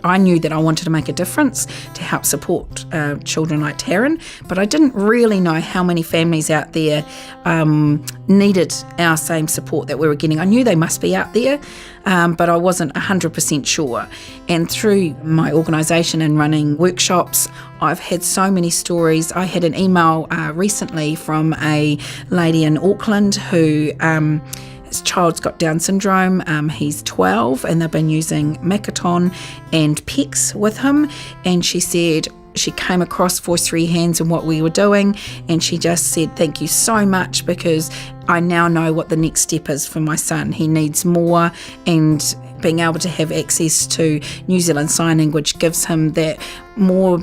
I knew that I wanted to make a difference to help support children like Taryn, but I didn't really know how many families out there needed our same support that we were getting. I knew they must be out there, but I wasn't 100% sure. And through my organisation and running workshops, I've had so many stories. I had an email recently from a lady in Auckland who his child's got Down syndrome. He's 12 and they've been using Makaton and PECS with him. And she said she came across Voice Through Your Hands and what we were doing, and she just said, thank you so much, because I now know what the next step is for my son. He needs more, and being able to have access to New Zealand Sign Language gives him that more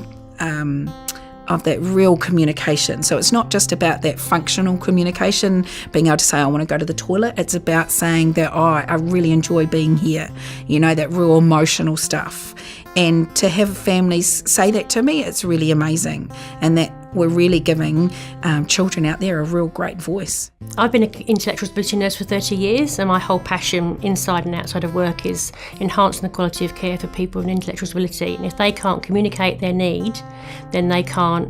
of that real communication. So it's not just about that functional communication, being able to say, I want to go to the toilet. It's about saying that, I really enjoy being here. That real emotional stuff. And to have families say that to me, it's really amazing. And that we're really giving children out there a real great voice. I've been an intellectual disability nurse for 30 years, and my whole passion inside and outside of work is enhancing the quality of care for people with an intellectual disability. And if they can't communicate their need, then they can't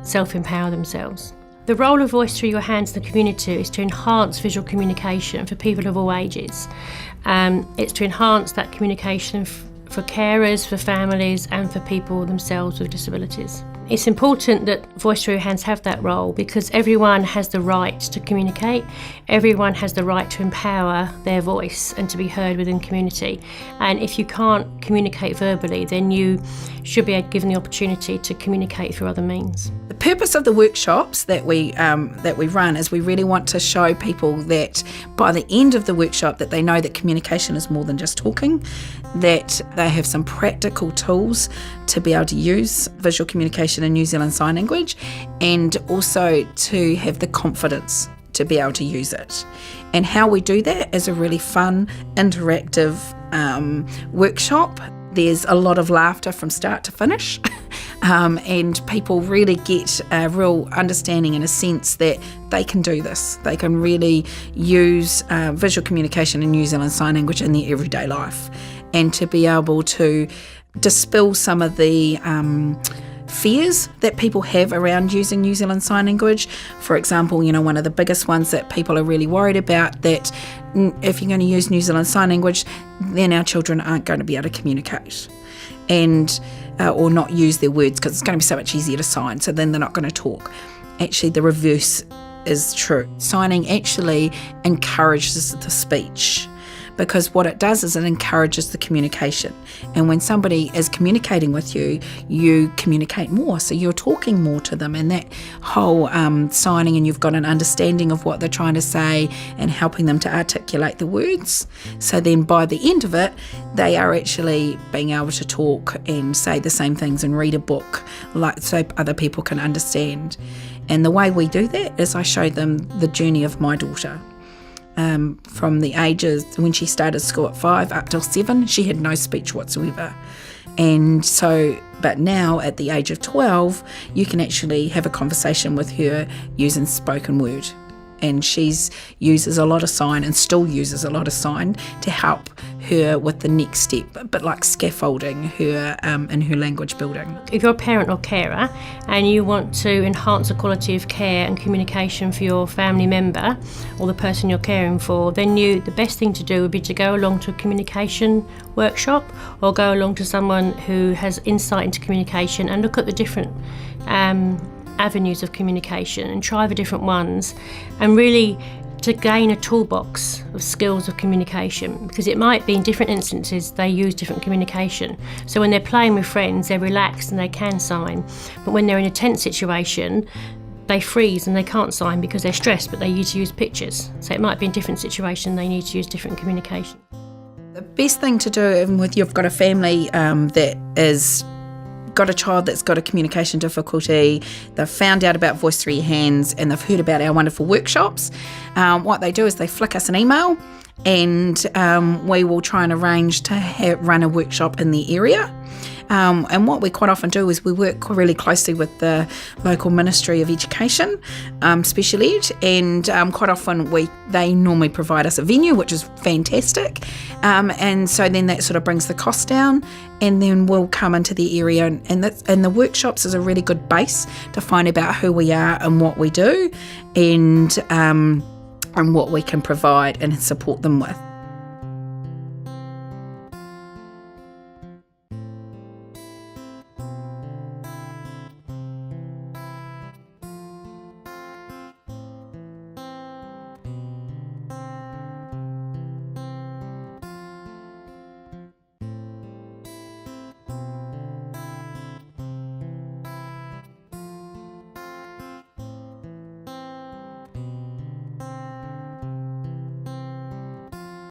self-empower themselves. The role of Voice Through Your Hands in the community is to enhance visual communication for people of all ages. It's to enhance that communication for carers, for families, and for people themselves with disabilities. It's important that Voice Through Your Hands have that role, because everyone has the right to communicate, everyone has the right to empower their voice and to be heard within community. And if you can't communicate verbally, then you should be given the opportunity to communicate through other means. The purpose of the workshops that we run is we really want to show people that by the end of the workshop that they know that communication is more than just talking, that they have some practical tools to be able to use visual communication in New Zealand Sign Language, and also to have the confidence to be able to use it. And how we do that is a really fun, interactive workshop. There's a lot of laughter from start to finish, and people really get a real understanding and a sense that they can do this. They can really use visual communication in New Zealand Sign Language in their everyday life, and to be able to dispel some of the fears that people have around using New Zealand Sign Language. For example, one of the biggest ones that people are really worried about, that if you're going to use New Zealand Sign Language, then our children aren't going to be able to communicate and or not use their words, because it's going to be so much easier to sign, so then they're not going to talk. Actually, the reverse is true. Signing actually encourages the speech, because what it does is it encourages the communication. And when somebody is communicating with you, you communicate more, so you're talking more to them, and that whole signing, and you've got an understanding of what they're trying to say and helping them to articulate the words. So then by the end of it, they are actually being able to talk and say the same things and read a book, so other people can understand. And the way we do that is I show them the journey of my daughter. From the ages when she started school at 5 up till 7, she had no speech whatsoever. And so, but now at the age of 12, you can actually have a conversation with her using spoken word. And she uses a lot of sign, and still uses a lot of sign, to help her with the next step, but like scaffolding her in her language building. If you're a parent or carer and you want to enhance the quality of care and communication for your family member or the person you're caring for, then the best thing to do would be to go along to a communication workshop, or go along to someone who has insight into communication and look at the different avenues of communication and try the different ones, and really to gain a toolbox of skills of communication, because it might be in different instances they use different communication. So when they're playing with friends, they're relaxed and they can sign, but when they're in a tense situation, they freeze and they can't sign because they're stressed, but they need to use pictures. So it might be in different situations they need to use different communication. The best thing to do, even with you've got a family that is got a child that's got a communication difficulty, they've found out about Voice Through Your Hands, and they've heard about our wonderful workshops, what they do is they flick us an email, and we will try and arrange to run a workshop in the area. And what we quite often do is we work really closely with the local Ministry of Education, Special Ed, and quite often they normally provide us a venue, which is fantastic. And so then that sort of brings the cost down, and then we'll come into the area, and the workshops is a really good base to find about who we are and what we do, and what we can provide and support them with.